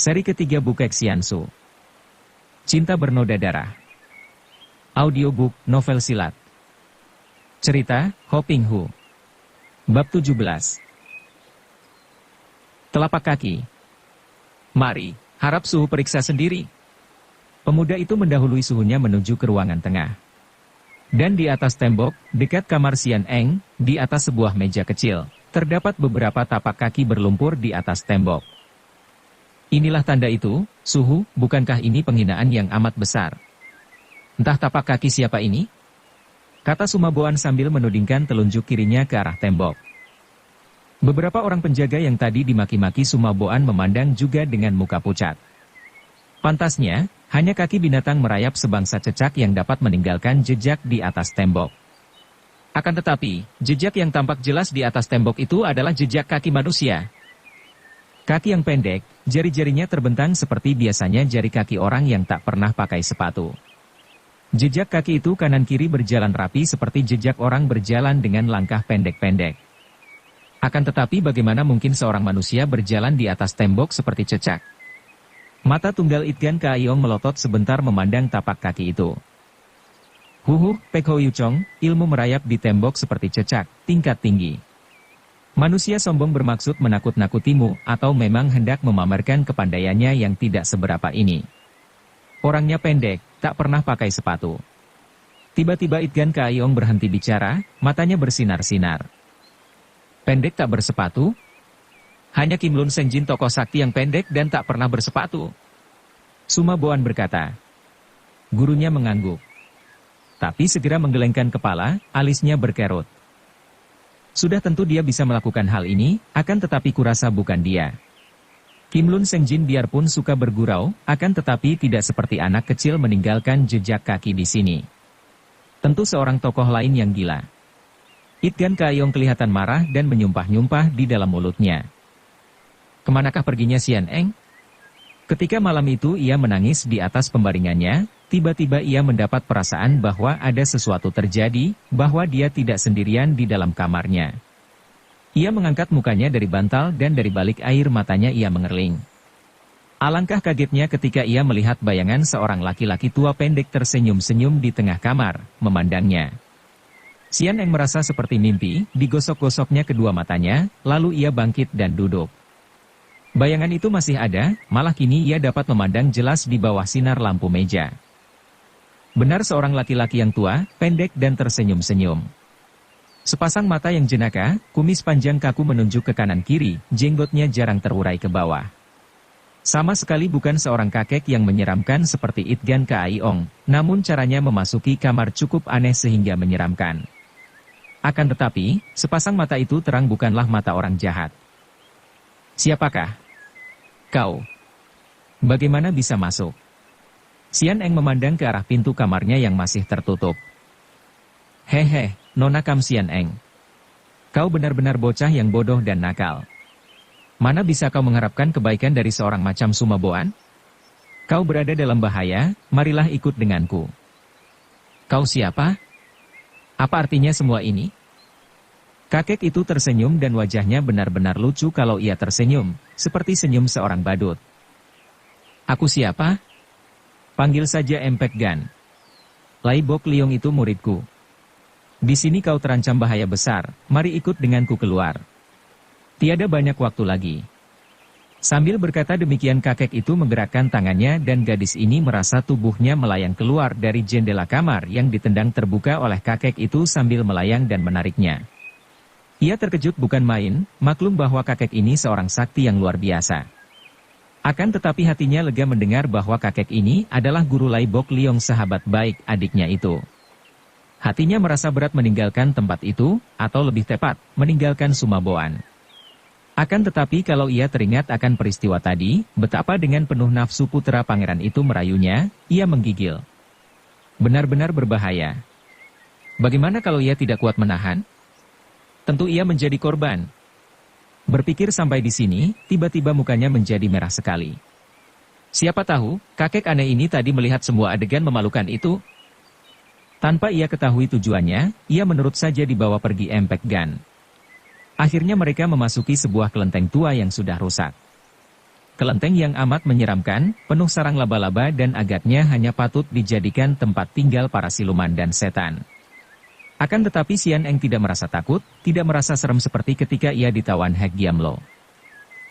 Seri ketiga Bukek Xiansu. Cinta Bernoda Darah. Audiobook, novel silat. Cerita, Ho Ping Hu. Bab 17. Telapak kaki. Mari, harap suhu periksa sendiri. Pemuda itu mendahului suhunya menuju ke ruangan tengah. Dan di atas tembok, dekat kamar Xian Eng, di atas sebuah meja kecil, terdapat beberapa tapak kaki berlumpur di atas tembok. Inilah tanda itu, suhu, bukankah ini penghinaan yang amat besar? Entah tapak kaki siapa ini? Kata Sumaboan sambil menudingkan telunjuk kirinya ke arah tembok. Beberapa orang penjaga yang tadi dimaki-maki Sumaboan memandang juga dengan muka pucat. Pantasnya, hanya kaki binatang merayap sebangsa cecak yang dapat meninggalkan jejak di atas tembok. Akan tetapi, jejak yang tampak jelas di atas tembok itu adalah jejak kaki manusia. Kaki yang pendek, jari-jarinya terbentang seperti biasanya jari kaki orang yang tak pernah pakai sepatu. Jejak kaki itu kanan-kiri berjalan rapi seperti jejak orang berjalan dengan langkah pendek-pendek. Akan tetapi bagaimana mungkin seorang manusia berjalan di atas tembok seperti cecak? Mata tunggal Itgan Kaiyong melotot sebentar memandang tapak kaki itu. Pek Ho Yuchong, ilmu merayap di tembok seperti cecak, tingkat tinggi. Manusia sombong bermaksud menakut-nakutimu, atau memang hendak memamerkan kepandaiannya yang tidak seberapa ini. Orangnya pendek, tak pernah pakai sepatu. Tiba-tiba Itgan Kaiyong berhenti bicara, matanya bersinar-sinar. Pendek tak bersepatu? Hanya Kim Lun Sengjin tokoh sakti yang pendek dan tak pernah bersepatu. Sumaboan berkata. Gurunya mengangguk. Tapi segera menggelengkan kepala, alisnya berkerut. Sudah tentu dia bisa melakukan hal ini, akan tetapi kurasa bukan dia. Kim Lun Sengjin biarpun suka bergurau, akan tetapi tidak seperti anak kecil meninggalkan jejak kaki di sini. Tentu seorang tokoh lain yang gila. Itgan Kaiyong kelihatan marah dan menyumpah-nyumpah di dalam mulutnya. Kemanakah perginya Xian Eng? Ketika malam itu ia menangis di atas pembaringannya, tiba-tiba ia mendapat perasaan bahwa ada sesuatu terjadi, bahwa dia tidak sendirian di dalam kamarnya. Ia mengangkat mukanya dari bantal dan dari balik air matanya ia mengerling. Alangkah kagetnya ketika ia melihat bayangan seorang laki-laki tua pendek tersenyum-senyum di tengah kamar, memandangnya. Xian Eng merasa seperti mimpi, digosok-gosoknya kedua matanya, lalu ia bangkit dan duduk. Bayangan itu masih ada, malah kini ia dapat memandang jelas di bawah sinar lampu meja. Benar seorang laki-laki yang tua, pendek dan tersenyum-senyum. Sepasang mata yang jenaka, kumis panjang kaku menunjuk ke kanan kiri, jenggotnya jarang terurai ke bawah. Sama sekali bukan seorang kakek yang menyeramkan seperti Itgan Kaiyong, namun caranya memasuki kamar cukup aneh sehingga menyeramkan. Akan tetapi, sepasang mata itu terang bukanlah mata orang jahat. Siapakah kau? Bagaimana bisa masuk? Xian Eng memandang ke arah pintu kamarnya yang masih tertutup. Hehe, Nona Kam Xian Eng. Kau benar-benar bocah yang bodoh dan nakal. Mana bisa kau mengharapkan kebaikan dari seorang macam Sumaboan? Kau berada dalam bahaya, marilah ikut denganku. Kau siapa? Apa artinya semua ini? Kakek itu tersenyum dan wajahnya benar-benar lucu kalau ia tersenyum, seperti senyum seorang badut. Aku siapa? Panggil saja Empek Gan. Lai Bok Liong itu muridku. Di sini kau terancam bahaya besar, mari ikut denganku keluar. Tiada banyak waktu lagi. Sambil berkata demikian kakek itu menggerakkan tangannya dan gadis ini merasa tubuhnya melayang keluar dari jendela kamar yang ditendang terbuka oleh kakek itu sambil melayang dan menariknya. Ia terkejut bukan main, maklum bahwa kakek ini seorang sakti yang luar biasa. Akan tetapi hatinya lega mendengar bahwa kakek ini adalah guru Lai Bok Liong sahabat baik adiknya itu. Hatinya merasa berat meninggalkan tempat itu, atau lebih tepat, meninggalkan Sumaboan. Akan tetapi kalau ia teringat akan peristiwa tadi, betapa dengan penuh nafsu putra pangeran itu merayunya, ia menggigil. Benar-benar berbahaya. Bagaimana kalau ia tidak kuat menahan? Tentu ia menjadi korban. Berpikir sampai di sini, tiba-tiba mukanya menjadi merah sekali. Siapa tahu, kakek aneh ini tadi melihat semua adegan memalukan itu. Tanpa ia ketahui tujuannya, ia menurut saja dibawa pergi Empek Gan. Akhirnya mereka memasuki sebuah kelenteng tua yang sudah rusak. Kelenteng yang amat menyeramkan, penuh sarang laba-laba dan agaknya hanya patut dijadikan tempat tinggal para siluman dan setan. Akan tetapi Sian Eng tidak merasa takut, tidak merasa serem seperti ketika ia ditawan Hek Giamlo.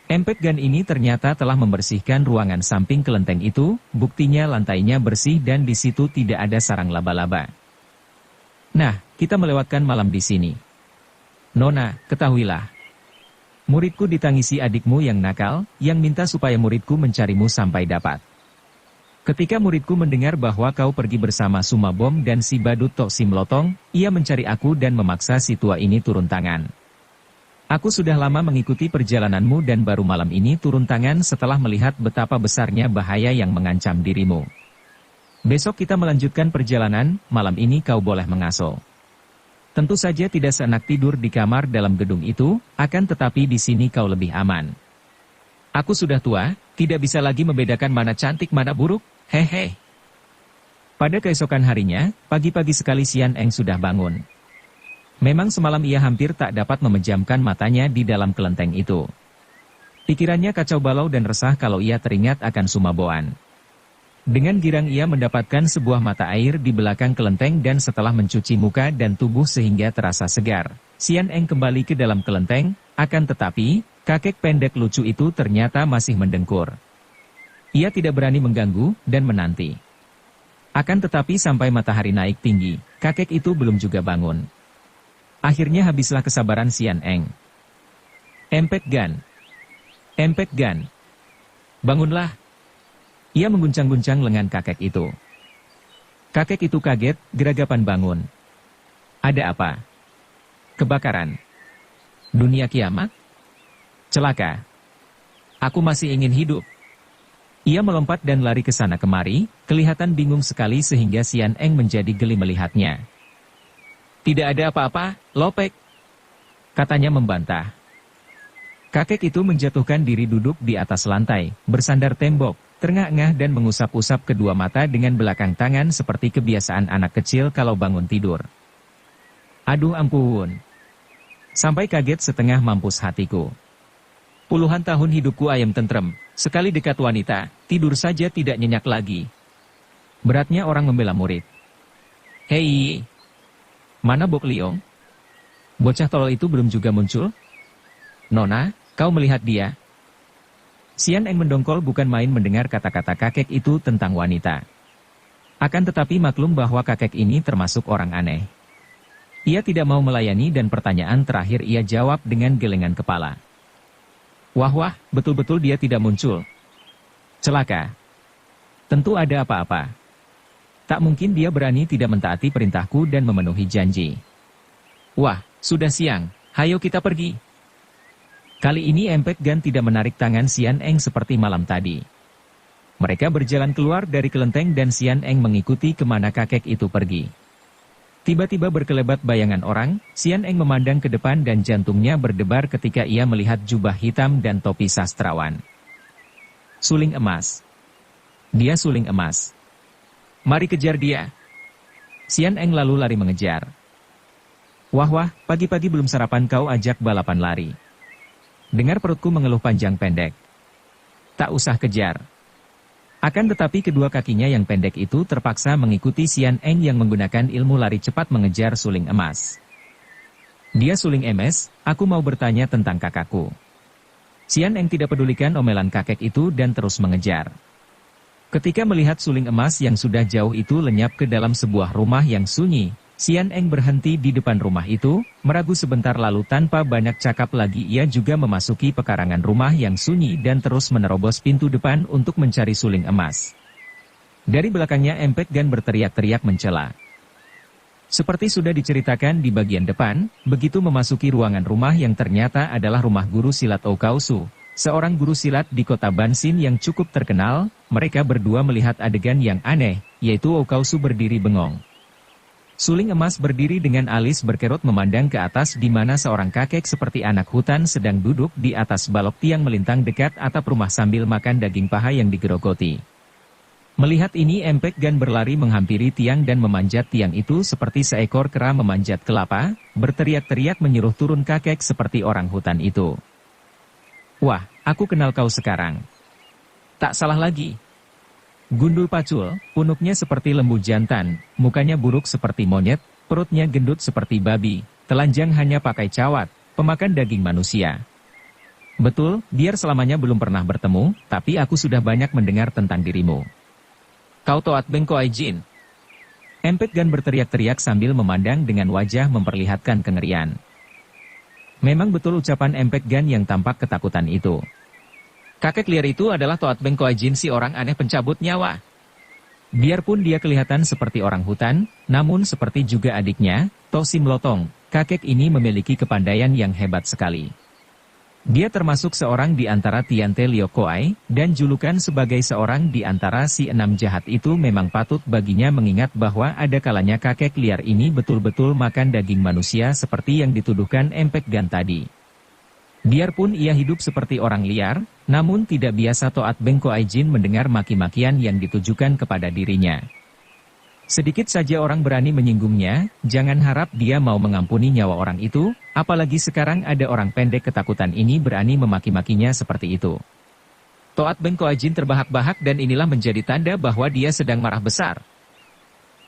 Empek Gan ini ternyata telah membersihkan ruangan samping kelenteng itu, buktinya lantainya bersih dan di situ tidak ada sarang laba-laba. Nah, kita melewatkan malam di sini. Nona, ketahuilah. Muridku ditangisi adikmu yang nakal, yang minta supaya muridku mencarimu sampai dapat. Ketika muridku mendengar bahwa kau pergi bersama Sumabom dan si badut Tok Simlotong, ia mencari aku dan memaksa si tua ini turun tangan. Aku sudah lama mengikuti perjalananmu dan baru malam ini turun tangan setelah melihat betapa besarnya bahaya yang mengancam dirimu. Besok kita melanjutkan perjalanan, malam ini kau boleh mengasuh. Tentu saja tidak seenak tidur di kamar dalam gedung itu, akan tetapi di sini kau lebih aman. Aku sudah tua, tidak bisa lagi membedakan mana cantik mana buruk, hehe. Pada keesokan harinya, pagi-pagi sekali Sian Eng sudah bangun. Memang semalam ia hampir tak dapat memejamkan matanya di dalam kelenteng itu. Pikirannya kacau balau dan resah kalau ia teringat akan Sumaboan. Dengan girang ia mendapatkan sebuah mata air di belakang kelenteng dan setelah mencuci muka dan tubuh sehingga terasa segar, Sian Eng kembali ke dalam kelenteng, akan tetapi, kakek pendek lucu itu ternyata masih mendengkur. Ia tidak berani mengganggu dan menanti. Akan tetapi sampai matahari naik tinggi, kakek itu belum juga bangun. Akhirnya habislah kesabaran Sian Eng. Empek Gan. Empek Gan. Bangunlah. Ia mengguncang-guncang lengan kakek itu. Kakek itu kaget, geragapan bangun. Ada apa? Kebakaran. Dunia kiamat? Celaka. Aku masih ingin hidup. Ia melompat dan lari ke sana kemari, kelihatan bingung sekali sehingga Sian Eng menjadi geli melihatnya. Tidak ada apa-apa, Lopek. Katanya membantah. Kakek itu menjatuhkan diri duduk di atas lantai, bersandar tembok, terengah-engah dan mengusap-usap kedua mata dengan belakang tangan seperti kebiasaan anak kecil kalau bangun tidur. Aduh ampun. Sampai kaget setengah mampus hatiku. Puluhan tahun hidupku ayam tentrem, sekali dekat wanita, tidur saja tidak nyenyak lagi. Beratnya orang membela murid. Hei, mana Bok Liong? Bocah tolol itu belum juga muncul? Nona, kau melihat dia? Sian Eng mendongkol bukan main mendengar kata-kata kakek itu tentang wanita. Akan tetapi maklum bahwa kakek ini termasuk orang aneh. Ia tidak mau melayani dan pertanyaan terakhir ia jawab dengan gelengan kepala. Wah, betul-betul dia tidak muncul. Celaka. Tentu ada apa-apa. Tak mungkin dia berani tidak mentaati perintahku dan memenuhi janji. Wah, sudah siang, hayo kita pergi. Kali ini Empek Gan tidak menarik tangan Sian Eng seperti malam tadi. Mereka berjalan keluar dari kelenteng dan Sian Eng mengikuti kemana kakek itu pergi. Tiba-tiba berkelebat bayangan orang, Sian Eng memandang ke depan dan jantungnya berdebar ketika ia melihat jubah hitam dan topi sastrawan. Suling emas. Dia suling emas. Mari kejar dia. Sian Eng lalu lari mengejar. Wah, pagi-pagi belum sarapan kau ajak balapan lari. Dengar perutku mengeluh panjang pendek. Tak usah kejar. Akan tetapi kedua kakinya yang pendek itu terpaksa mengikuti Sian Eng yang menggunakan ilmu lari cepat mengejar suling emas. Dia suling emas, aku mau bertanya tentang kakakku. Sian Eng tidak pedulikan omelan kakek itu dan terus mengejar. Ketika melihat suling emas yang sudah jauh itu lenyap ke dalam sebuah rumah yang sunyi, Sian Eng berhenti di depan rumah itu, meragu sebentar lalu tanpa banyak cakap lagi ia juga memasuki pekarangan rumah yang sunyi dan terus menerobos pintu depan untuk mencari suling emas. Dari belakangnya Empek Gan berteriak-teriak mencela. Seperti sudah diceritakan di bagian depan, begitu memasuki ruangan rumah yang ternyata adalah rumah guru silat Okausu, seorang guru silat di kota Bansin yang cukup terkenal, mereka berdua melihat adegan yang aneh, yaitu Okausu berdiri bengong. Suling emas berdiri dengan alis berkerut memandang ke atas di mana seorang kakek seperti anak hutan sedang duduk di atas balok tiang melintang dekat atap rumah sambil makan daging paha yang digerogoti. Melihat ini Empek Gan berlari menghampiri tiang dan memanjat tiang itu seperti seekor kera memanjat kelapa, berteriak-teriak menyuruh turun kakek seperti orang hutan itu. Wah, aku kenal kau sekarang. Tak salah lagi. Gundul pacul, punuknya seperti lembu jantan, mukanya buruk seperti monyet, perutnya gendut seperti babi, telanjang hanya pakai cawat, pemakan daging manusia. Betul, biar selamanya belum pernah bertemu, tapi aku sudah banyak mendengar tentang dirimu. Kau Toat Beng Koai Jin. Empek Gan berteriak-teriak sambil memandang dengan wajah memperlihatkan kengerian. Memang betul ucapan Empek Gan yang tampak ketakutan itu. Kakek liar itu adalah Toat Beng Koai Jin, si orang aneh pencabut nyawa. Biarpun dia kelihatan seperti orang hutan, namun seperti juga adiknya, To Sim Lotong, kakek ini memiliki kepandaian yang hebat sekali. Dia termasuk seorang di antara Tiante Liok Koai, dan julukan sebagai seorang di antara si enam jahat itu memang patut baginya mengingat bahwa ada kalanya kakek liar ini betul-betul makan daging manusia seperti yang dituduhkan Empek Gan tadi. Biarpun ia hidup seperti orang liar, namun tidak biasa Toat Beng Koai Jin mendengar maki-makian yang ditujukan kepada dirinya. Sedikit saja orang berani menyinggungnya, jangan harap dia mau mengampuni nyawa orang itu, apalagi sekarang ada orang pendek ketakutan ini berani memaki-makinya seperti itu. Toat Beng Koai Jin terbahak-bahak dan inilah menjadi tanda bahwa dia sedang marah besar.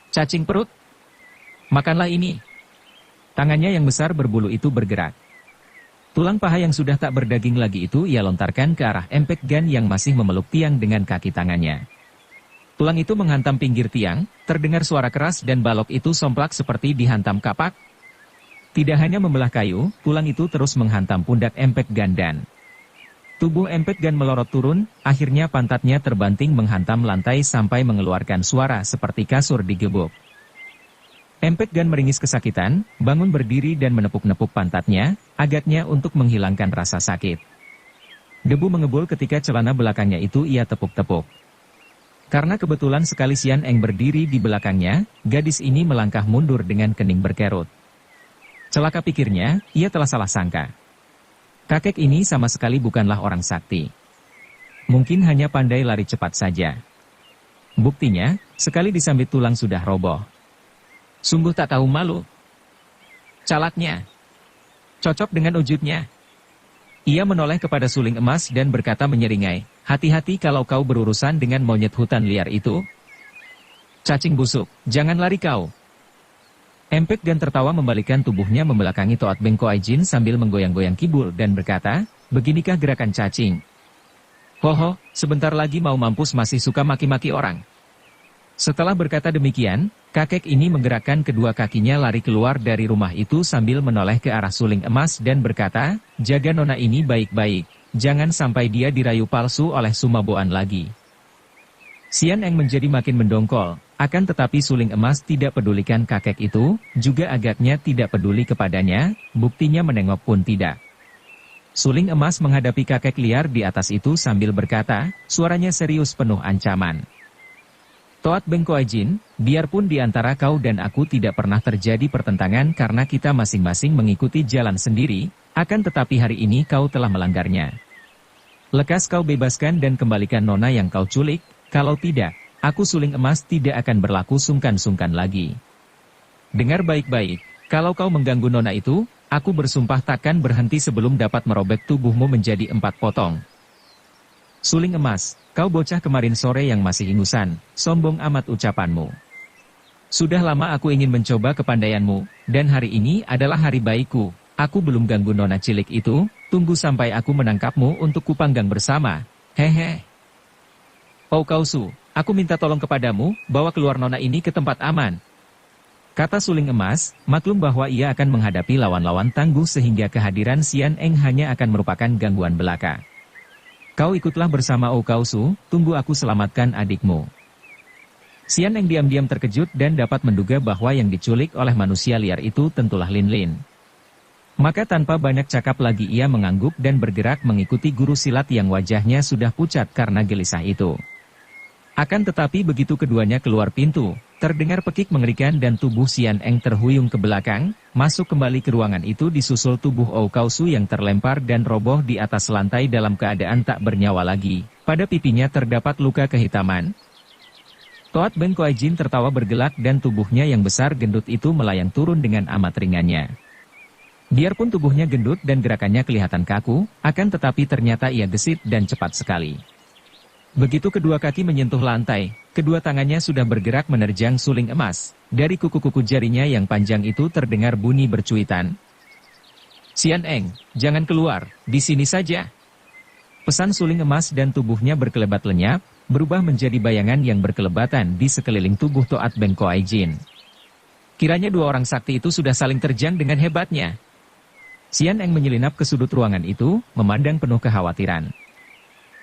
Cacing perut. Makanlah ini. Tangannya yang besar berbulu itu bergerak. Tulang paha yang sudah tak berdaging lagi itu ia lontarkan ke arah Empek Gan yang masih memeluk tiang dengan kaki tangannya. Tulang itu menghantam pinggir tiang, terdengar suara keras dan balok itu somplak seperti dihantam kapak. Tidak hanya membelah kayu, tulang itu terus menghantam pundak Empek Gan dan tubuh Empek Gan melorot turun, akhirnya pantatnya terbanting menghantam lantai sampai mengeluarkan suara seperti kasur digebuk. Empek Gan meringis kesakitan, bangun berdiri dan menepuk-nepuk pantatnya, agaknya untuk menghilangkan rasa sakit. Debu mengebul ketika celana belakangnya itu ia tepuk-tepuk. Karena kebetulan sekali Sian Eng berdiri di belakangnya, gadis ini melangkah mundur dengan kening berkerut. Celaka pikirnya, ia telah salah sangka. Kakek ini sama sekali bukanlah orang sakti. Mungkin hanya pandai lari cepat saja. Buktinya, sekali disambit tulang sudah roboh. Sungguh tak tahu malu. Calaknya. Cocok dengan wujudnya. Ia menoleh kepada suling emas dan berkata menyeringai, hati-hati kalau kau berurusan dengan monyet hutan liar itu. Cacing busuk, jangan lari kau. Empek Gan tertawa membalikkan tubuhnya membelakangi Toat Beng Koai Jin sambil menggoyang-goyang kibul dan berkata, beginikah gerakan cacing? Hoho, sebentar lagi mau mampus masih suka maki-maki orang. Setelah berkata demikian, kakek ini menggerakkan kedua kakinya lari keluar dari rumah itu sambil menoleh ke arah suling emas dan berkata, jaga nona ini baik-baik, jangan sampai dia dirayu palsu oleh Sumaboan lagi. Sian Eng menjadi makin mendongkol, akan tetapi suling emas tidak pedulikan kakek itu, juga agaknya tidak peduli kepadanya, buktinya menengok pun tidak. Suling emas menghadapi kakek liar di atas itu sambil berkata, suaranya serius penuh ancaman. Toat Beng Koai Jin, biarpun di antara kau dan aku tidak pernah terjadi pertentangan karena kita masing-masing mengikuti jalan sendiri, akan tetapi hari ini kau telah melanggarnya. Lekas kau bebaskan dan kembalikan nona yang kau culik, kalau tidak, aku suling emas tidak akan berlaku sungkan-sungkan lagi. Dengar baik-baik, kalau kau mengganggu nona itu, aku bersumpah takkan berhenti sebelum dapat merobek tubuhmu menjadi 4 potong. Suling emas, kau bocah kemarin sore yang masih ingusan, sombong amat ucapanmu. Sudah lama aku ingin mencoba kepandaianmu, dan hari ini adalah hari baikku. Aku belum ganggu nona cilik itu, tunggu sampai aku menangkapmu untuk kupanggang bersama. Hehe. Oh Kausu, aku minta tolong kepadamu, bawa keluar nona ini ke tempat aman. Kata suling emas, maklum bahwa ia akan menghadapi lawan-lawan tangguh sehingga kehadiran Sian Eng hanya akan merupakan gangguan belaka. Kau ikutlah bersama Oh Kausu, tunggu aku selamatkan adikmu. Sian Eng diam-diam terkejut dan dapat menduga bahwa yang diculik oleh manusia liar itu tentulah Lin Lin. Maka tanpa banyak cakap lagi ia mengangguk dan bergerak mengikuti guru silat yang wajahnya sudah pucat karena gelisah itu. Akan tetapi begitu keduanya keluar pintu, terdengar pekik mengerikan dan tubuh Sian Eng terhuyung ke belakang, masuk kembali ke ruangan itu disusul tubuh Oh Kausu yang terlempar dan roboh di atas lantai dalam keadaan tak bernyawa lagi. Pada pipinya terdapat luka kehitaman. Toat Beng Koai Jin tertawa bergelak dan tubuhnya yang besar gendut itu melayang turun dengan amat ringannya. Biarpun tubuhnya gendut dan gerakannya kelihatan kaku, akan tetapi ternyata ia gesit dan cepat sekali. Begitu kedua kaki menyentuh lantai, kedua tangannya sudah bergerak menerjang suling emas. Dari kuku-kuku jarinya yang panjang itu terdengar bunyi bercuitan. "Xian Eng, jangan keluar, di sini saja." Pesan suling emas dan tubuhnya berkelebat lenyap, berubah menjadi bayangan yang berkelebatan di sekeliling tubuh Toat Beng Koai Jin. Kiranya dua orang sakti itu sudah saling terjang dengan hebatnya. Xian Eng menyelinap ke sudut ruangan itu, memandang penuh kekhawatiran.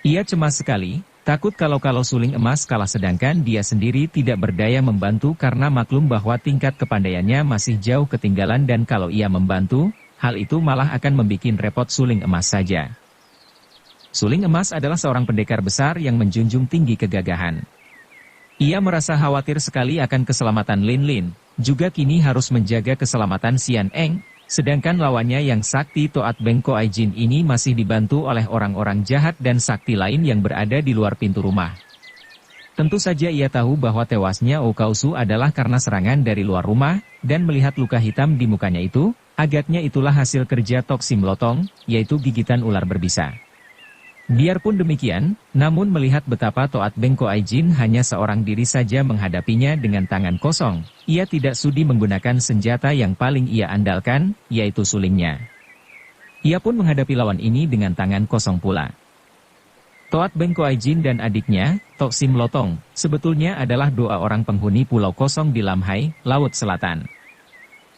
Ia cemas sekali, takut kalau suling emas kalah sedangkan dia sendiri tidak berdaya membantu karena maklum bahwa tingkat kepandaiannya masih jauh ketinggalan dan kalau ia membantu, hal itu malah akan membuat repot suling emas saja. Suling emas adalah seorang pendekar besar yang menjunjung tinggi kegagahan. Ia merasa khawatir sekali akan keselamatan Lin Lin, juga kini harus menjaga keselamatan Xian Eng, sedangkan lawannya yang sakti Toat Beng Koai Jin ini masih dibantu oleh orang-orang jahat dan sakti lain yang berada di luar pintu rumah. Tentu saja ia tahu bahwa tewasnya Okausu adalah karena serangan dari luar rumah, dan melihat luka hitam di mukanya itu, agaknya itulah hasil kerja Toksim Lotong, yaitu gigitan ular berbisa. Biarpun demikian, namun melihat betapa Toat Beng Koai Jin hanya seorang diri saja menghadapinya dengan tangan kosong, ia tidak sudi menggunakan senjata yang paling ia andalkan, yaitu sulingnya. Ia pun menghadapi lawan ini dengan tangan kosong pula. Toat Beng Koai Jin dan adiknya, Toksim Lotong, sebetulnya adalah dua orang penghuni pulau kosong di Lamhai, Laut Selatan.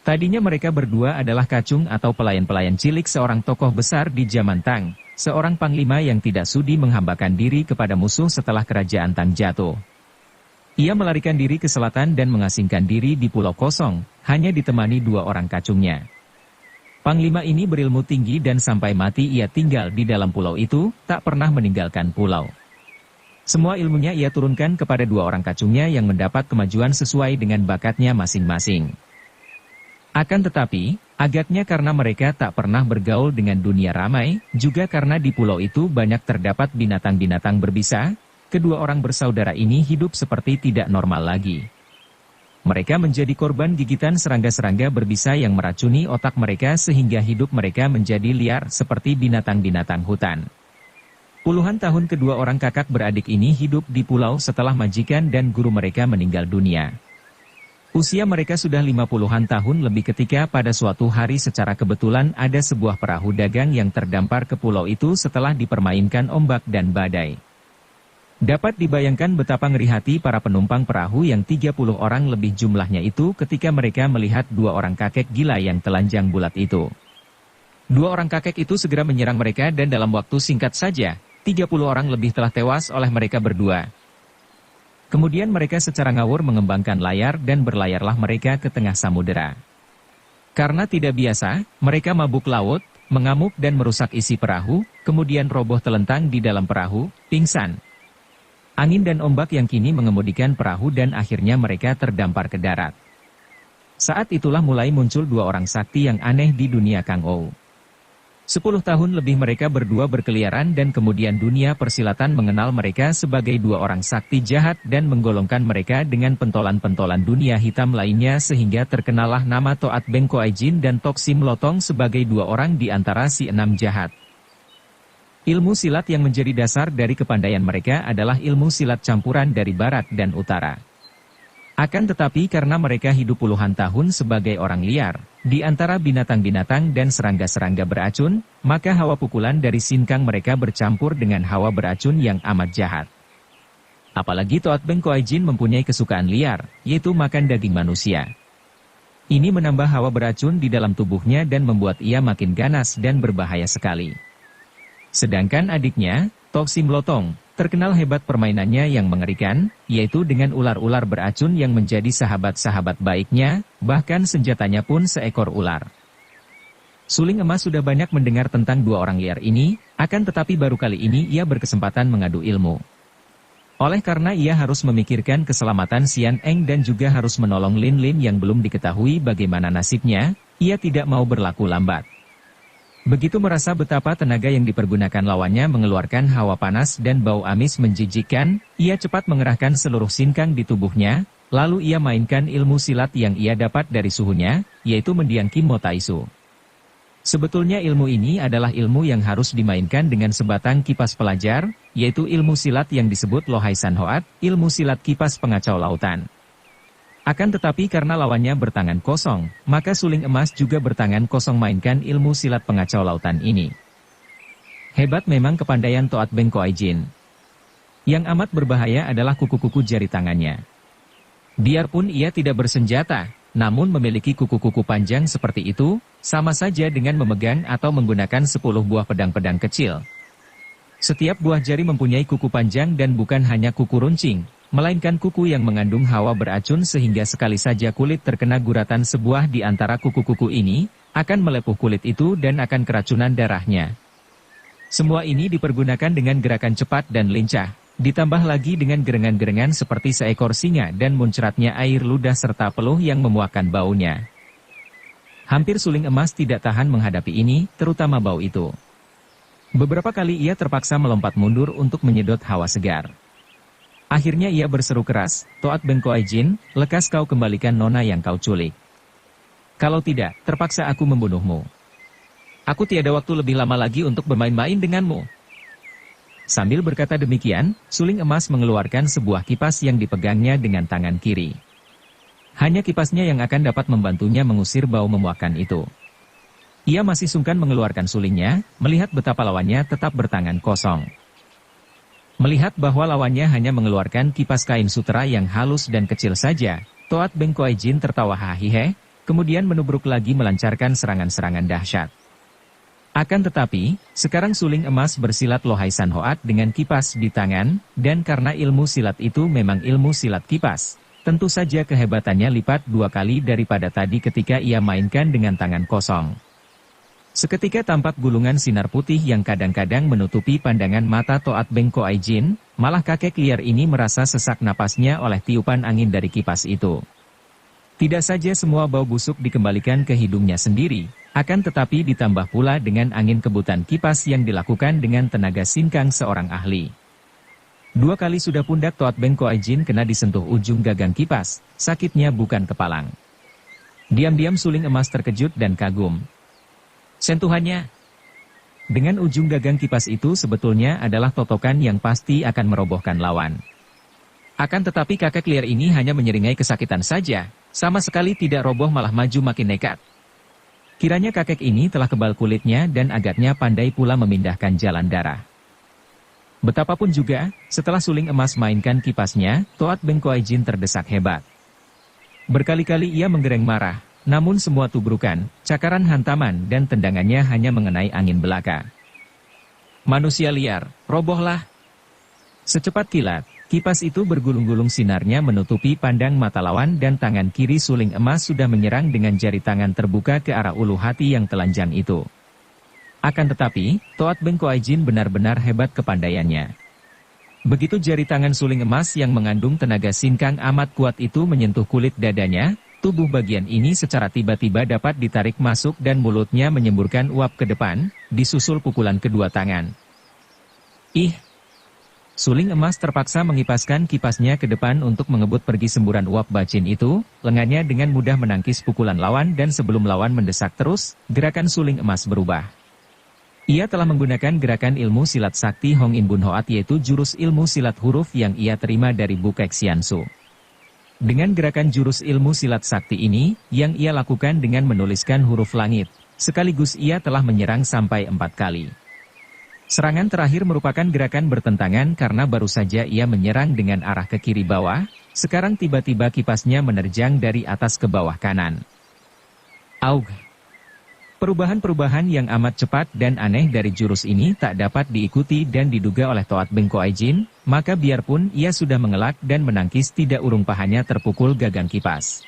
Tadinya mereka berdua adalah kacung atau pelayan-pelayan cilik seorang tokoh besar di zaman Tang, seorang panglima yang tidak sudi menghambakan diri kepada musuh setelah kerajaan Tang jatuh. Ia melarikan diri ke selatan dan mengasingkan diri di pulau kosong, hanya ditemani dua orang kacungnya. Panglima ini berilmu tinggi dan sampai mati ia tinggal di dalam pulau itu, tak pernah meninggalkan pulau. Semua ilmunya ia turunkan kepada dua orang kacungnya yang mendapat kemajuan sesuai dengan bakatnya masing-masing. Akan tetapi, agaknya karena mereka tak pernah bergaul dengan dunia ramai, juga karena di pulau itu banyak terdapat binatang-binatang berbisa, kedua orang bersaudara ini hidup seperti tidak normal lagi. Mereka menjadi korban gigitan serangga-serangga berbisa yang meracuni otak mereka sehingga hidup mereka menjadi liar seperti binatang-binatang hutan. Puluhan tahun kedua orang kakak beradik ini hidup di pulau setelah majikan dan guru mereka meninggal dunia. Usia mereka sudah 50-an tahun lebih ketika pada suatu hari secara kebetulan ada sebuah perahu dagang yang terdampar ke pulau itu setelah dipermainkan ombak dan badai. Dapat dibayangkan betapa ngeri hati para penumpang perahu yang 30 orang lebih jumlahnya itu ketika mereka melihat dua orang kakek gila yang telanjang bulat itu. Dua orang kakek itu segera menyerang mereka dan dalam waktu singkat saja, 30 orang lebih telah tewas oleh mereka berdua. Kemudian mereka secara ngawur mengembangkan layar dan berlayarlah mereka ke tengah samudera. Karena tidak biasa, mereka mabuk laut, mengamuk dan merusak isi perahu, kemudian roboh telentang di dalam perahu, pingsan. Angin dan ombak yang kini mengemudikan perahu dan akhirnya mereka terdampar ke darat. Saat itulah mulai muncul dua orang sakti yang aneh di dunia Kang Ou. 10 tahun lebih mereka berdua berkeliaran dan kemudian dunia persilatan mengenal mereka sebagai dua orang sakti jahat dan menggolongkan mereka dengan pentolan-pentolan dunia hitam lainnya sehingga terkenalah nama Toat Beng Koai Jin dan Toksim Lotong sebagai dua orang di antara si enam jahat. Ilmu silat yang menjadi dasar dari kepandaian mereka adalah ilmu silat campuran dari barat dan utara. Akan tetapi karena mereka hidup puluhan tahun sebagai orang liar, di antara binatang-binatang dan serangga-serangga beracun, maka hawa pukulan dari sinkang mereka bercampur dengan hawa beracun yang amat jahat. Apalagi Toat Beng Koai Jin mempunyai kesukaan liar, yaitu makan daging manusia. Ini menambah hawa beracun di dalam tubuhnya dan membuat ia makin ganas dan berbahaya sekali. Sedangkan adiknya, Toksim Lotong, terkenal hebat permainannya yang mengerikan, yaitu dengan ular-ular beracun yang menjadi sahabat-sahabat baiknya, bahkan senjatanya pun seekor ular. Suling emas sudah banyak mendengar tentang dua orang liar ini, akan tetapi baru kali ini ia berkesempatan mengadu ilmu. Oleh karena ia harus memikirkan keselamatan Xian Eng dan juga harus menolong Lin Lin yang belum diketahui bagaimana nasibnya, ia tidak mau berlaku lambat. Begitu merasa betapa tenaga yang dipergunakan lawannya mengeluarkan hawa panas dan bau amis menjijikkan, ia cepat mengerahkan seluruh sinkang di tubuhnya, lalu ia mainkan ilmu silat yang ia dapat dari suhunya, yaitu mendiang Kim Mo Taisu. Sebetulnya ilmu ini adalah ilmu yang harus dimainkan dengan sebatang kipas pelajar, yaitu ilmu silat yang disebut Lohai San Hoat, ilmu silat kipas pengacau lautan. Akan tetapi karena lawannya bertangan kosong, maka suling emas juga bertangan kosong mainkan ilmu silat pengacau lautan ini. Hebat memang kepandaian Toat Beng Koai Jin. Yang amat berbahaya adalah kuku-kuku jari tangannya. Biarpun ia tidak bersenjata, namun memiliki kuku-kuku panjang seperti itu, sama saja dengan memegang atau menggunakan 10 buah pedang-pedang kecil. Setiap buah jari mempunyai kuku panjang dan bukan hanya kuku runcing, melainkan kuku yang mengandung hawa beracun sehingga sekali saja kulit terkena guratan sebuah di antara kuku-kuku ini, akan melepuh kulit itu dan akan keracunan darahnya. Semua ini dipergunakan dengan gerakan cepat dan lincah, ditambah lagi dengan gerengan-gerengan seperti seekor singa dan muncratnya air ludah serta peluh yang memuakkan baunya. Hampir suling emas tidak tahan menghadapi ini, terutama bau itu. Beberapa kali ia terpaksa melompat mundur untuk menyedot hawa segar. Akhirnya ia berseru keras, "Toat Beng Koai Jin, lekas kau kembalikan nona yang kau culik. Kalau tidak, terpaksa aku membunuhmu. Aku tiada waktu lebih lama lagi untuk bermain-main denganmu." Sambil berkata demikian, suling emas mengeluarkan sebuah kipas yang dipegangnya dengan tangan kiri. Hanya kipasnya yang akan dapat membantunya mengusir bau memuakkan itu. Ia masih sungkan mengeluarkan sulingnya, melihat betapa lawannya tetap bertangan kosong. Melihat bahwa lawannya hanya mengeluarkan kipas kain sutera yang halus dan kecil saja, Toat Beng Koai Jin tertawa hahihe, kemudian menubruk lagi melancarkan serangan-serangan dahsyat. Akan tetapi, sekarang suling emas bersilat Lohai San Hoat dengan kipas di tangan, dan karena ilmu silat itu memang ilmu silat kipas, tentu saja kehebatannya lipat 2 kali daripada tadi ketika ia mainkan dengan tangan kosong. Seketika tampak gulungan sinar putih yang kadang-kadang menutupi pandangan mata Toat Beng Koai Jin, malah kakek liar ini merasa sesak napasnya oleh tiupan angin dari kipas itu. Tidak saja semua bau busuk dikembalikan ke hidungnya sendiri, akan tetapi ditambah pula dengan angin kebutan kipas yang dilakukan dengan tenaga sinkang seorang ahli. 2 kali sudah pundak Toat Beng Koai Jin kena disentuh ujung gagang kipas, sakitnya bukan kepalang. Diam-diam suling emas terkejut dan kagum. Sentuhannya dengan ujung gagang kipas itu sebetulnya adalah totokan yang pasti akan merobohkan lawan. Akan tetapi kakek liar ini hanya menyeringai kesakitan saja, sama sekali tidak roboh malah maju makin nekat. Kiranya kakek ini telah kebal kulitnya dan agaknya pandai pula memindahkan jalan darah. Betapapun juga, setelah suling emas mainkan kipasnya, Toat Beng Koai Jin terdesak hebat. Berkali-kali ia menggereng marah, namun semua tubrukan, cakaran hantaman dan tendangannya hanya mengenai angin belaka. Manusia liar, robohlah. Secepat kilat, kipas itu bergulung-gulung sinarnya menutupi pandang mata lawan dan tangan kiri suling emas sudah menyerang dengan jari tangan terbuka ke arah ulu hati yang telanjang itu. Akan tetapi, Toat Beng Koai Jin benar-benar hebat kepandaiannya. Begitu jari tangan suling emas yang mengandung tenaga sinkang amat kuat itu menyentuh kulit dadanya, tubuh bagian ini secara tiba-tiba dapat ditarik masuk dan mulutnya menyemburkan uap ke depan, disusul pukulan kedua tangan. Ih! Suling emas terpaksa mengipaskan kipasnya ke depan untuk mengebut pergi semburan uap bacin itu, lengannya dengan mudah menangkis pukulan lawan dan sebelum lawan mendesak terus, gerakan suling emas berubah. Ia telah menggunakan gerakan ilmu silat sakti Hong In Bun Hoat yaitu jurus ilmu silat huruf yang ia terima dari Bukek Xiansu. Dengan gerakan jurus ilmu silat sakti ini, yang ia lakukan dengan menuliskan huruf langit, sekaligus ia telah menyerang sampai 4 kali. Serangan terakhir merupakan gerakan bertentangan karena baru saja ia menyerang dengan arah ke kiri bawah, sekarang tiba-tiba kipasnya menerjang dari atas ke bawah kanan. Augh! Perubahan-perubahan yang amat cepat dan aneh dari jurus ini tak dapat diikuti dan diduga oleh Toat Beng Koai Jin, maka biarpun ia sudah mengelak dan menangkis tidak urung pahanya terpukul gagang kipas.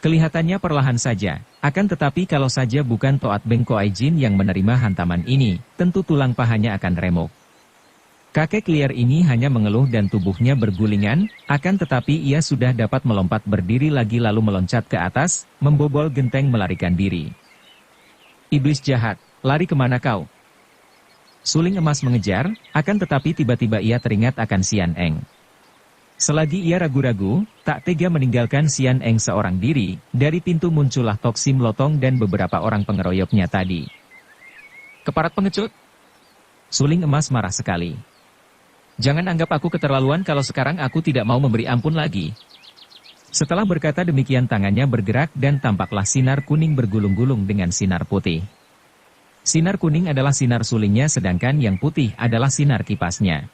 Kelihatannya perlahan saja, akan tetapi kalau saja bukan Toat Beng Koai Jin yang menerima hantaman ini, tentu tulang pahanya akan remuk. Kakek liar ini hanya mengeluh dan tubuhnya bergulingan, akan tetapi ia sudah dapat melompat berdiri lagi lalu meloncat ke atas, membobol genteng melarikan diri. Iblis jahat, lari kemana kau? Suling emas mengejar, akan tetapi tiba-tiba ia teringat akan Sian Eng. Selagi ia ragu-ragu, tak tega meninggalkan Sian Eng seorang diri, dari pintu muncullah Tok Sim Lotong dan beberapa orang pengeroyoknya tadi. Keparat pengecut! Suling emas marah sekali. Jangan anggap aku keterlaluan kalau sekarang aku tidak mau memberi ampun lagi. Setelah berkata demikian tangannya bergerak dan tampaklah sinar kuning bergulung-gulung dengan sinar putih. Sinar kuning adalah sinar sulingnya sedangkan yang putih adalah sinar kipasnya.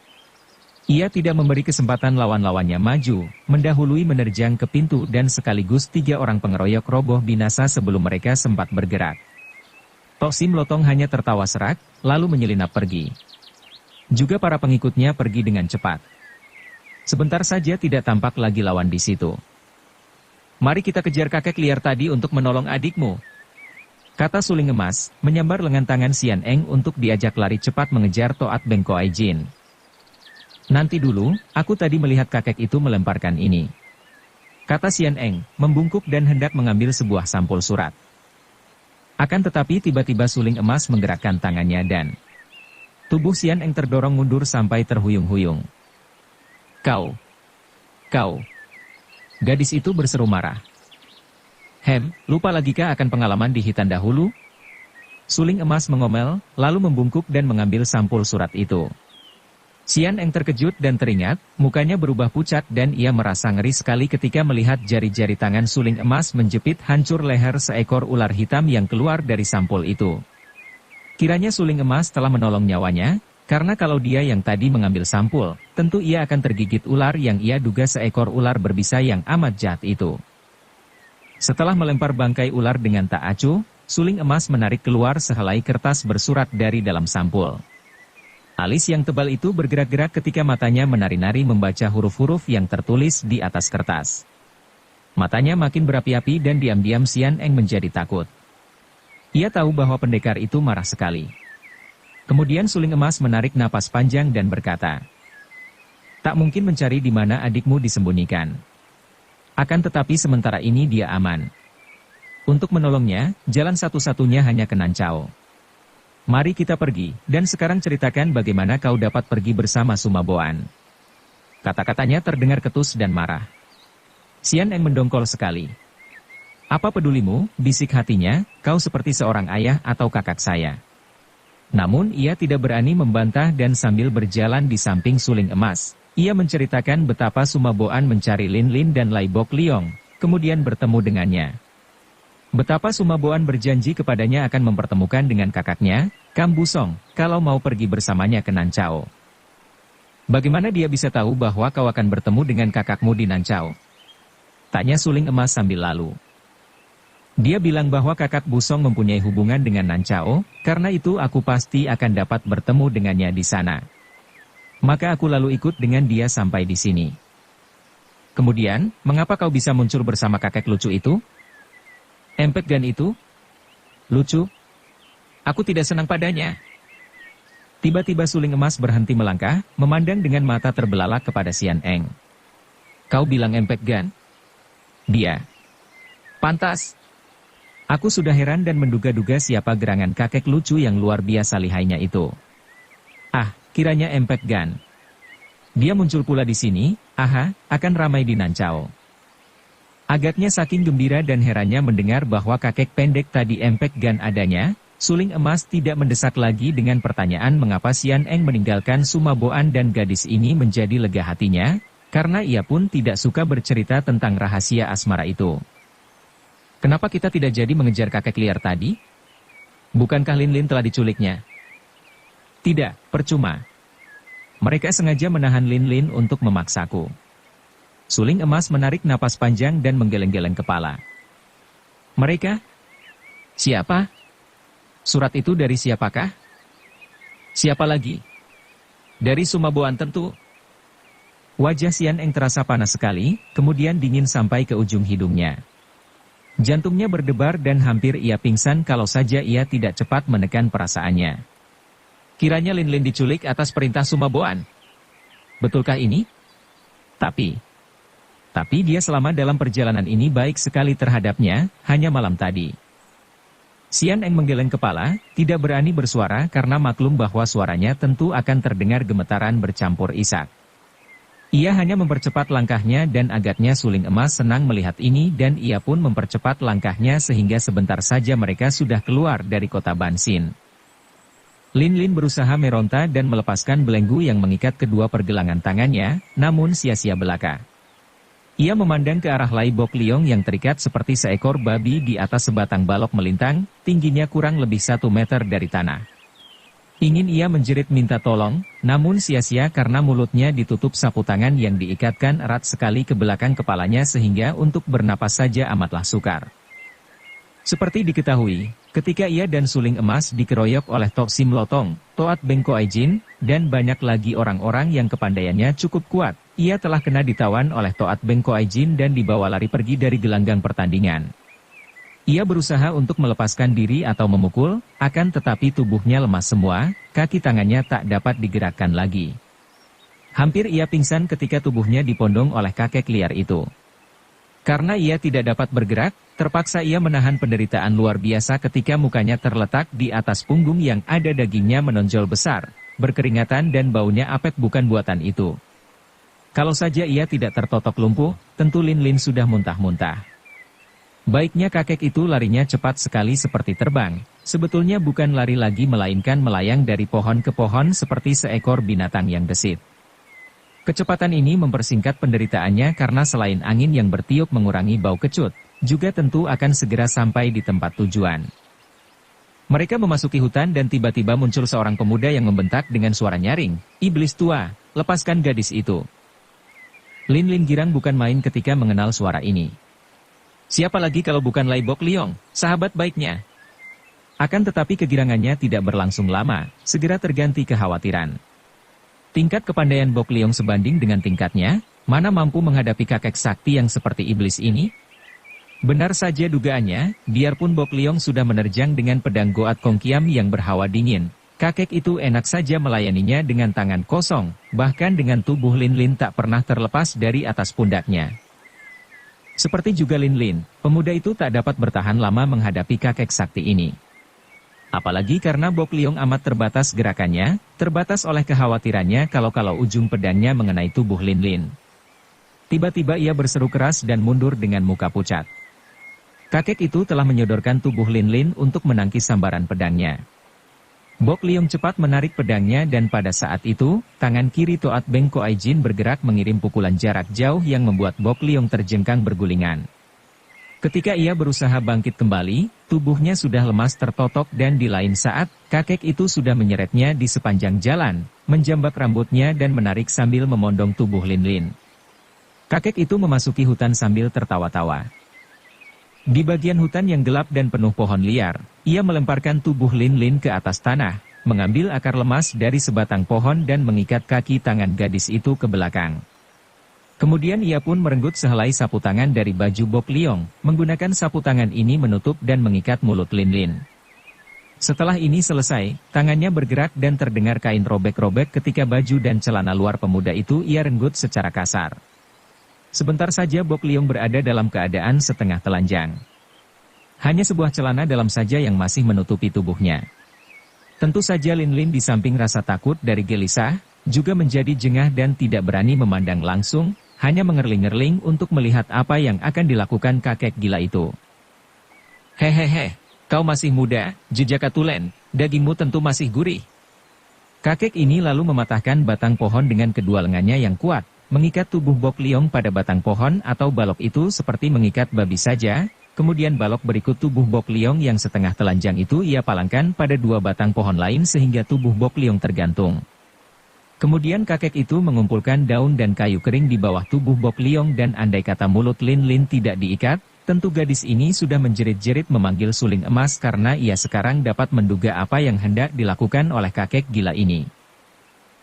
Ia tidak memberi kesempatan lawan-lawannya maju, mendahului menerjang ke pintu dan sekaligus 3 orang pengeroyok roboh binasa sebelum mereka sempat bergerak. Tok Sim Lotong hanya tertawa serak, lalu menyelinap pergi. Juga para pengikutnya pergi dengan cepat. Sebentar saja tidak tampak lagi lawan di situ. Mari kita kejar kakek liar tadi untuk menolong adikmu, kata Suling Emas, menyambar lengan tangan Sian Eng untuk diajak lari cepat mengejar Toat Bengkoai Jin. Nanti dulu, aku tadi melihat kakek itu melemparkan ini, kata Sian Eng, membungkuk dan hendak mengambil sebuah sampul surat. Akan tetapi tiba-tiba Suling Emas menggerakkan tangannya dan tubuh Sian Eng terdorong mundur sampai terhuyung-huyung. Kau! Gadis itu berseru marah. Lupa lagikah akan pengalaman di Hitan dahulu? Suling Emas mengomel, lalu membungkuk dan mengambil sampul surat itu. Sian Eng terkejut dan teringat, mukanya berubah pucat dan ia merasa ngeri sekali ketika melihat jari-jari tangan Suling Emas menjepit hancur leher seekor ular hitam yang keluar dari sampul itu. Kiranya Suling Emas telah menolong nyawanya, karena kalau dia yang tadi mengambil sampul, tentu ia akan tergigit ular yang ia duga seekor ular berbisa yang amat jahat itu. Setelah melempar bangkai ular dengan tak acuh, Suling Emas menarik keluar sehelai kertas bersurat dari dalam sampul. Alis yang tebal itu bergerak-gerak ketika matanya menari-nari membaca huruf-huruf yang tertulis di atas kertas. Matanya makin berapi-api dan diam-diam Sian Eng menjadi takut. Ia tahu bahwa pendekar itu marah sekali. Kemudian Suling Emas menarik napas panjang dan berkata, "Tak mungkin mencari di mana adikmu disembunyikan. Akan tetapi sementara ini dia aman. Untuk menolongnya, jalan satu-satunya hanya ke Nancao. Mari kita pergi, dan sekarang ceritakan bagaimana kau dapat pergi bersama Sumaboan." Kata-katanya terdengar ketus dan marah. Sian Eng mendongkol sekali. "Apa pedulimu?" bisik hatinya, "kau seperti seorang ayah atau kakak saya." Namun ia tidak berani membantah dan sambil berjalan di samping Suling Emas, ia menceritakan betapa Sumaboan mencari Lin Lin dan Lai Bok Liong, kemudian bertemu dengannya. Betapa Sumaboan berjanji kepadanya akan mempertemukan dengan kakaknya, Kam Busong, kalau mau pergi bersamanya ke Nancao. "Bagaimana dia bisa tahu bahwa kau akan bertemu dengan kakakmu di Nancao?" tanya Suling Emas sambil lalu. "Dia bilang bahwa kakak Busong mempunyai hubungan dengan Nancao, karena itu aku pasti akan dapat bertemu dengannya di sana. Maka aku lalu ikut dengan dia sampai di sini." "Kemudian, mengapa kau bisa muncul bersama kakek lucu itu? Empek Gan itu? Lucu? Aku tidak senang padanya." Tiba-tiba Suling Emas berhenti melangkah, memandang dengan mata terbelalak kepada Sian Eng. "Kau bilang Empek Gan? Dia? Pantas. Aku sudah heran dan menduga-duga siapa gerangan kakek lucu yang luar biasa lihainya itu. Ah, kiranya Empek Gan. Dia muncul pula di sini, akan ramai di Nancao." Agaknya saking gembira dan herannya mendengar bahwa kakek pendek tadi Empek Gan adanya, Suling Emas tidak mendesak lagi dengan pertanyaan mengapa Sian Eng meninggalkan Sumaboan dan gadis ini menjadi lega hatinya, karena ia pun tidak suka bercerita tentang rahasia asmara itu. "Kenapa kita tidak jadi mengejar kakek liar tadi? Bukankah Lin Lin telah diculiknya?" "Tidak, percuma. Mereka sengaja menahan Lin Lin untuk memaksaku." Suling Emas menarik napas panjang dan menggeleng-geleng kepala. "Mereka? Siapa? Surat itu dari siapakah? Siapa lagi? Dari Sumaboan tentu." Wajah Sian Eng terasa panas sekali, kemudian dingin sampai ke ujung hidungnya. Jantungnya berdebar dan hampir ia pingsan kalau saja ia tidak cepat menekan perasaannya. Kiranya Lin Lin diculik atas perintah Sumaboan. Betulkah ini? Tapi dia selama dalam perjalanan ini baik sekali terhadapnya, hanya malam tadi. Sian Eng menggeleng kepala, tidak berani bersuara karena maklum bahwa suaranya tentu akan terdengar gemetaran bercampur isak. Ia hanya mempercepat langkahnya dan agaknya suling emas senang melihat ini dan ia pun mempercepat langkahnya sehingga sebentar saja mereka sudah keluar dari kota Bansin. Lin Lin berusaha meronta dan melepaskan belenggu yang mengikat kedua pergelangan tangannya, namun sia-sia belaka. Ia memandang ke arah Lai Bok Liong yang terikat seperti seekor babi di atas sebatang balok melintang, tingginya kurang lebih 1 meter dari tanah. Ingin ia menjerit minta tolong, namun sia-sia karena mulutnya ditutup sapu tangan yang diikatkan erat sekali ke belakang kepalanya sehingga untuk bernapas saja amatlah sukar. Seperti diketahui, ketika ia dan suling emas dikeroyok oleh Tok Sim Lotong, Toat Beng Koai Jin, dan banyak lagi orang-orang yang kepandaiannya cukup kuat, ia telah kena ditawan oleh Toat Beng Koai Jin dan dibawa lari pergi dari gelanggang pertandingan. Ia berusaha untuk melepaskan diri atau memukul, akan tetapi tubuhnya lemas semua, kaki tangannya tak dapat digerakkan lagi. Hampir ia pingsan ketika tubuhnya dipondong oleh kakek liar itu. Karena ia tidak dapat bergerak, terpaksa ia menahan penderitaan luar biasa ketika mukanya terletak di atas punggung yang ada dagingnya menonjol besar, berkeringatan dan baunya apek bukan buatan itu. Kalau saja ia tidak tertotok lumpuh, tentu Lin Lin sudah muntah-muntah. Baiknya kakek itu larinya cepat sekali seperti terbang, sebetulnya bukan lari lagi melainkan melayang dari pohon ke pohon seperti seekor binatang yang gesit. Kecepatan ini mempersingkat penderitaannya karena selain angin yang bertiup mengurangi bau kecut, juga tentu akan segera sampai di tempat tujuan. Mereka memasuki hutan dan tiba-tiba muncul seorang pemuda yang membentak dengan suara nyaring, "Iblis tua, lepaskan gadis itu." Lin Lin girang bukan main ketika mengenal suara ini. Siapa lagi kalau bukan Lai Bok Liong, sahabat baiknya? Akan tetapi kegirangannya tidak berlangsung lama, segera terganti kekhawatiran. Tingkat kepandaian Bok Liong sebanding dengan tingkatnya, mana mampu menghadapi kakek sakti yang seperti iblis ini? Benar saja dugaannya, biarpun Bok Liong sudah menerjang dengan pedang Goat Kong Kiam yang berhawa dingin, kakek itu enak saja melayaninya dengan tangan kosong, bahkan dengan tubuh Lin Lin tak pernah terlepas dari atas pundaknya. Seperti juga Lin Lin, pemuda itu tak dapat bertahan lama menghadapi kakek sakti ini. Apalagi karena Bok Liong amat terbatas gerakannya, terbatas oleh kekhawatirannya kalau ujung pedangnya mengenai tubuh Lin Lin. Tiba-tiba ia berseru keras dan mundur dengan muka pucat. Kakek itu telah menyodorkan tubuh Lin Lin untuk menangkis sambaran pedangnya. Bok Liong cepat menarik pedangnya dan pada saat itu, tangan kiri Toat Beng Koai Jin bergerak mengirim pukulan jarak jauh yang membuat Bok Liong terjengkang bergulingan. Ketika ia berusaha bangkit kembali, tubuhnya sudah lemas tertotok dan di lain saat, kakek itu sudah menyeretnya di sepanjang jalan, menjambak rambutnya dan menarik sambil memondong tubuh Lin Lin. Kakek itu memasuki hutan sambil tertawa-tawa. Di bagian hutan yang gelap dan penuh pohon liar, ia melemparkan tubuh Lin Lin ke atas tanah, mengambil akar lemas dari sebatang pohon dan mengikat kaki tangan gadis itu ke belakang. Kemudian ia pun merenggut sehelai sapu tangan dari baju Bok Liong, menggunakan sapu tangan ini menutup dan mengikat mulut Lin Lin. Setelah ini selesai, tangannya bergerak dan terdengar kain robek-robek ketika baju dan celana luar pemuda itu ia renggut secara kasar. Sebentar saja Bok Liong berada dalam keadaan setengah telanjang. Hanya sebuah celana dalam saja yang masih menutupi tubuhnya. Tentu saja Lin Lin di samping rasa takut dari gelisah, juga menjadi jengah dan tidak berani memandang langsung, hanya mengerling-ngerling untuk melihat apa yang akan dilakukan kakek gila itu. Hehehe, kau masih muda, jejaka tulen, dagingmu tentu masih gurih. Kakek ini lalu mematahkan batang pohon dengan kedua lengannya yang kuat, mengikat tubuh Bok Liong pada batang pohon atau balok itu seperti mengikat babi saja, kemudian balok berikut tubuh Bok Liong yang setengah telanjang itu ia palangkan pada dua batang pohon lain sehingga tubuh Bok Liong tergantung. Kemudian kakek itu mengumpulkan daun dan kayu kering di bawah tubuh Bok Liong dan andai kata mulut Lin Lin tidak diikat, tentu gadis ini sudah menjerit-jerit memanggil suling emas karena ia sekarang dapat menduga apa yang hendak dilakukan oleh kakek gila ini.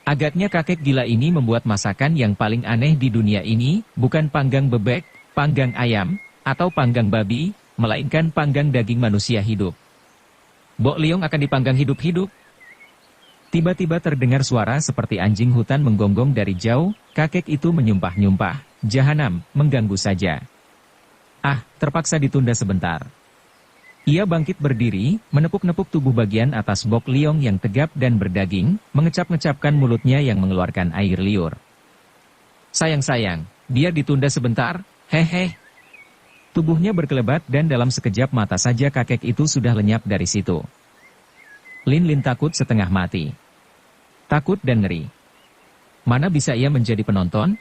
Agaknya kakek gila ini membuat masakan yang paling aneh di dunia ini, bukan panggang bebek, panggang ayam, atau panggang babi, melainkan panggang daging manusia hidup. Bok Liong akan dipanggang hidup-hidup. Tiba-tiba terdengar suara seperti anjing hutan menggonggong dari jauh, kakek itu menyumpah-nyumpah, "Jahanam, mengganggu saja." Ah, terpaksa ditunda sebentar. Ia bangkit berdiri, menepuk-nepuk tubuh bagian atas Bok Liong yang tegap dan berdaging, mengecap-ngecapkan mulutnya yang mengeluarkan air liur. Sayang-sayang, dia ditunda sebentar, hehe. Tubuhnya berkelebat dan dalam sekejap mata saja kakek itu sudah lenyap dari situ. Lin Lin takut setengah mati. Takut dan ngeri. Mana bisa ia menjadi penonton?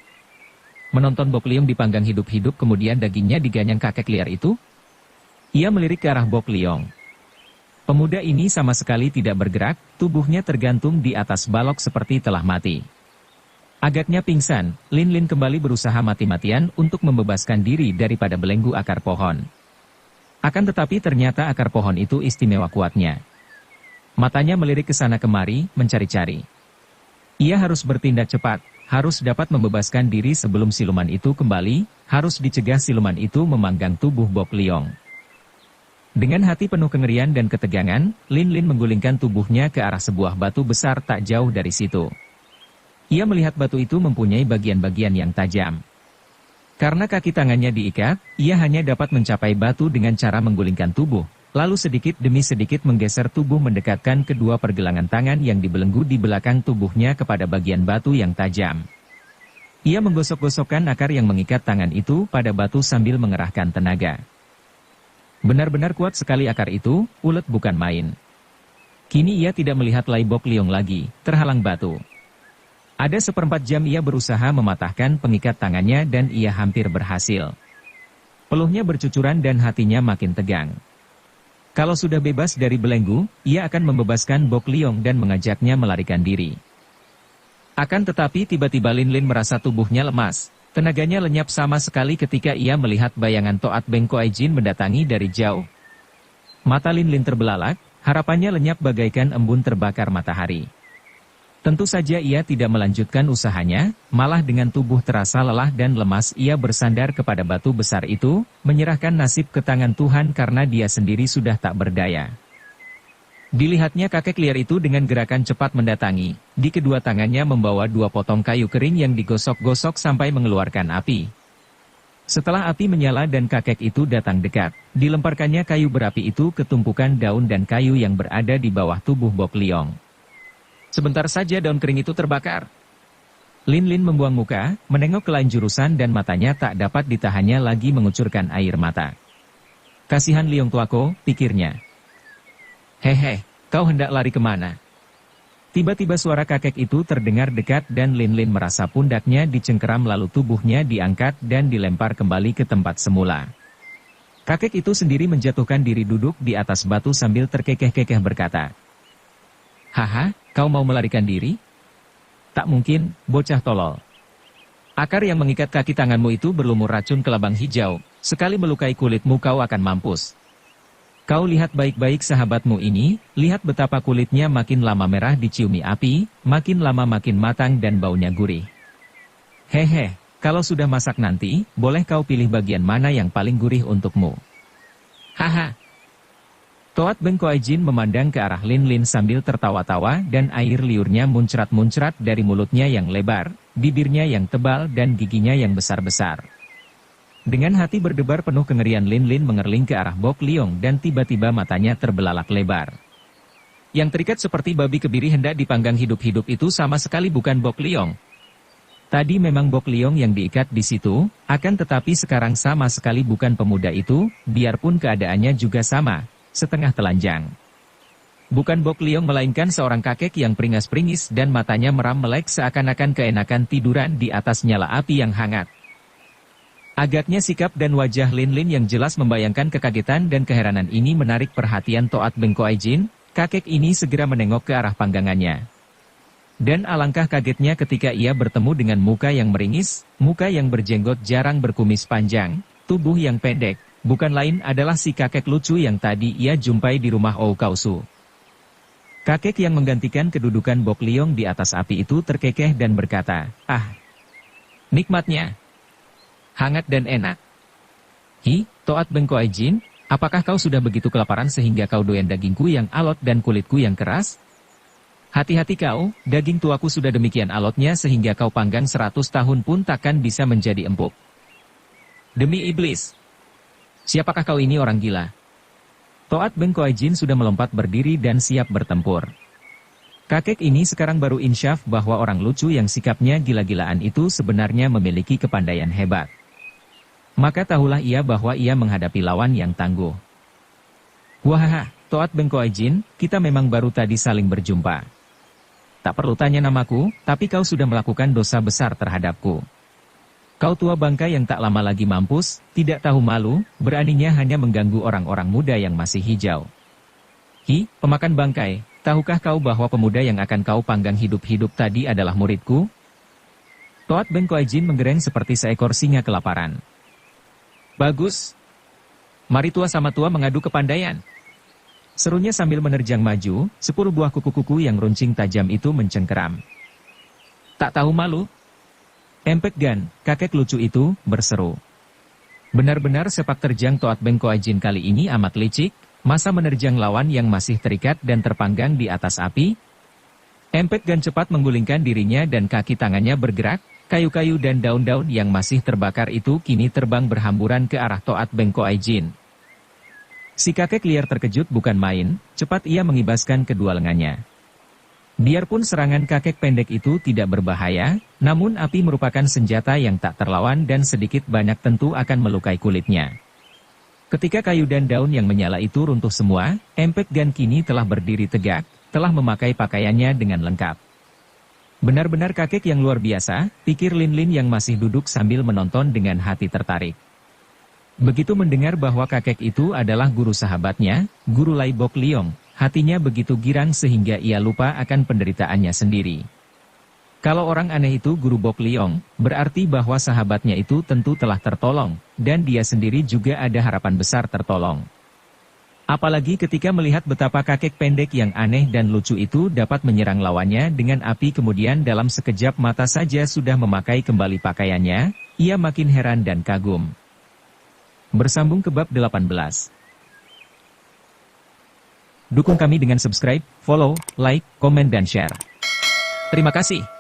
Menonton Bok Liong dipanggang hidup-hidup kemudian dagingnya diganyang kakek liar itu? Ia melirik ke arah Bok Liong. Pemuda ini sama sekali tidak bergerak, tubuhnya tergantung di atas balok seperti telah mati. Agaknya pingsan, Lin Lin kembali berusaha mati-matian untuk membebaskan diri daripada belenggu akar pohon. Akan tetapi ternyata akar pohon itu istimewa kuatnya. Matanya melirik ke sana kemari, mencari-cari. Ia harus bertindak cepat, harus dapat membebaskan diri sebelum siluman itu kembali, harus dicegah siluman itu memanggang tubuh Bok Liong. Dengan hati penuh kengerian dan ketegangan, Lin Lin menggulingkan tubuhnya ke arah sebuah batu besar tak jauh dari situ. Ia melihat batu itu mempunyai bagian-bagian yang tajam. Karena kaki tangannya diikat, ia hanya dapat mencapai batu dengan cara menggulingkan tubuh, lalu sedikit demi sedikit menggeser tubuh mendekatkan kedua pergelangan tangan yang dibelenggu di belakang tubuhnya kepada bagian batu yang tajam. Ia menggosok-gosokkan akar yang mengikat tangan itu pada batu sambil mengerahkan tenaga. Benar-benar kuat sekali akar itu, ulet bukan main. Kini ia tidak melihat Lai Bok Liong lagi, terhalang batu. Ada seperempat jam ia berusaha mematahkan pengikat tangannya dan ia hampir berhasil. Peluhnya bercucuran dan hatinya makin tegang. Kalau sudah bebas dari belenggu, ia akan membebaskan Bok Liong dan mengajaknya melarikan diri. Akan tetapi tiba-tiba Lin Lin merasa tubuhnya lemas. Tenaganya lenyap sama sekali ketika ia melihat bayangan Toat Beng Koai Jin mendatangi dari jauh. Mata Lin Lin terbelalak, harapannya lenyap bagaikan embun terbakar matahari. Tentu saja ia tidak melanjutkan usahanya, malah dengan tubuh terasa lelah dan lemas ia bersandar kepada batu besar itu, menyerahkan nasib ke tangan Tuhan karena dia sendiri sudah tak berdaya. Dilihatnya kakek liar itu dengan gerakan cepat mendatangi, di kedua tangannya membawa 2 potong kayu kering yang digosok-gosok sampai mengeluarkan api. Setelah api menyala dan kakek itu datang dekat, dilemparkannya kayu berapi itu ke tumpukan daun dan kayu yang berada di bawah tubuh Bok Liong. Sebentar saja daun kering itu terbakar. Lin Lin membuang muka, menengok ke lain jurusan dan matanya tak dapat ditahannya lagi mengucurkan air mata. Kasihan Liong tuaku, pikirnya. Hehe, kau hendak lari kemana? Tiba-tiba suara kakek itu terdengar dekat dan Lin Lin merasa pundaknya dicengkeram lalu tubuhnya diangkat dan dilempar kembali ke tempat semula. Kakek itu sendiri menjatuhkan diri duduk di atas batu sambil terkekeh-kekeh berkata. Haha, kau mau melarikan diri? Tak mungkin, bocah tolol. Akar yang mengikat kaki tanganmu itu berlumur racun kelabang hijau, sekali melukai kulitmu kau akan mampus. Kau lihat baik-baik sahabatmu ini, lihat betapa kulitnya makin lama merah diciumi api, makin lama makin matang dan baunya gurih. Hehe, kalau sudah masak nanti, boleh kau pilih bagian mana yang paling gurih untukmu. Haha. Toat Beng Koai Jin memandang ke arah Lin Lin sambil tertawa-tawa dan air liurnya muncrat-muncrat dari mulutnya yang lebar, bibirnya yang tebal dan giginya yang besar-besar. Dengan hati berdebar penuh kengerian Lin Lin mengerling ke arah Bok Liong dan tiba-tiba matanya terbelalak lebar. Yang terikat seperti babi kebiri hendak dipanggang hidup-hidup itu sama sekali bukan Bok Liong. Tadi memang Bok Liong yang diikat di situ, akan tetapi sekarang sama sekali bukan pemuda itu, biarpun keadaannya juga sama, setengah telanjang. Bukan Bok Liong melainkan seorang kakek yang peringas-peringis dan matanya meram melek seakan-akan keenakan tiduran di atas nyala api yang hangat. Agaknya sikap dan wajah Lin Lin yang jelas membayangkan kekagetan dan keheranan ini menarik perhatian Toat Beng Koai Jin, kakek ini segera menengok ke arah panggangannya. Dan alangkah kagetnya ketika ia bertemu dengan muka yang meringis, muka yang berjenggot jarang berkumis panjang, tubuh yang pendek, bukan lain adalah si kakek lucu yang tadi ia jumpai di rumah Ou Kausu. Kakek yang menggantikan kedudukan Bok Liong di atas api itu terkekeh dan berkata, "Ah, nikmatnya. Hangat dan enak. Hi, Toat Beng Koai Jin, apakah kau sudah begitu kelaparan sehingga kau doyan dagingku yang alot dan kulitku yang keras? Hati-hati kau, daging tuaku sudah demikian alotnya sehingga kau panggang 100 tahun pun takkan bisa menjadi empuk. Demi iblis! Siapakah kau ini orang gila?" Toat Beng Koai Jin sudah melompat berdiri dan siap bertempur. Kakek ini sekarang baru insyaf bahwa orang lucu yang sikapnya gila-gilaan itu sebenarnya memiliki kepandaian hebat. Maka tahulah ia bahwa ia menghadapi lawan yang tangguh. Wahaha, Toat Bengkoai Jin, kita memang baru tadi saling berjumpa. Tak perlu tanya namaku, tapi kau sudah melakukan dosa besar terhadapku. Kau tua bangka yang tak lama lagi mampus, tidak tahu malu, beraninya hanya mengganggu orang-orang muda yang masih hijau. Hi, pemakan bangkai, tahukah kau bahwa pemuda yang akan kau panggang hidup-hidup tadi adalah muridku? Toat Bengkoai Jin menggereng seperti seekor singa kelaparan. Bagus. Mari tua sama tua mengadu kepandaian. Serunya sambil menerjang maju, 10 buah kuku-kuku yang runcing tajam itu mencengkeram. Tak tahu malu? Empek Gan, kakek lucu itu, berseru. Benar-benar sepak terjang Toat Bengkoai Jin kali ini amat licik, masa menerjang lawan yang masih terikat dan terpanggang di atas api? Empek Gan cepat menggulingkan dirinya dan kaki tangannya bergerak, kayu-kayu dan daun-daun yang masih terbakar itu kini terbang berhamburan ke arah Toat Bengkoai Jin. Si kakek liar terkejut bukan main, cepat ia mengibaskan kedua lengannya. Biarpun serangan kakek pendek itu tidak berbahaya, namun api merupakan senjata yang tak terlawan dan sedikit banyak tentu akan melukai kulitnya. Ketika kayu dan daun yang menyala itu runtuh semua, Empek Gan kini telah berdiri tegak, telah memakai pakaiannya dengan lengkap. Benar-benar kakek yang luar biasa, pikir Lin Lin yang masih duduk sambil menonton dengan hati tertarik. Begitu mendengar bahwa kakek itu adalah guru sahabatnya, Guru Lai Bok Liong, hatinya begitu girang sehingga ia lupa akan penderitaannya sendiri. Kalau orang aneh itu Guru Bok Liong, berarti bahwa sahabatnya itu tentu telah tertolong, dan dia sendiri juga ada harapan besar tertolong. Apalagi ketika melihat betapa kakek pendek yang aneh dan lucu itu dapat menyerang lawannya dengan api kemudian dalam sekejap mata saja sudah memakai kembali pakaiannya, ia makin heran dan kagum. Bersambung ke bab 18. Dukung kami dengan subscribe, follow, like, komen dan share. Terima kasih.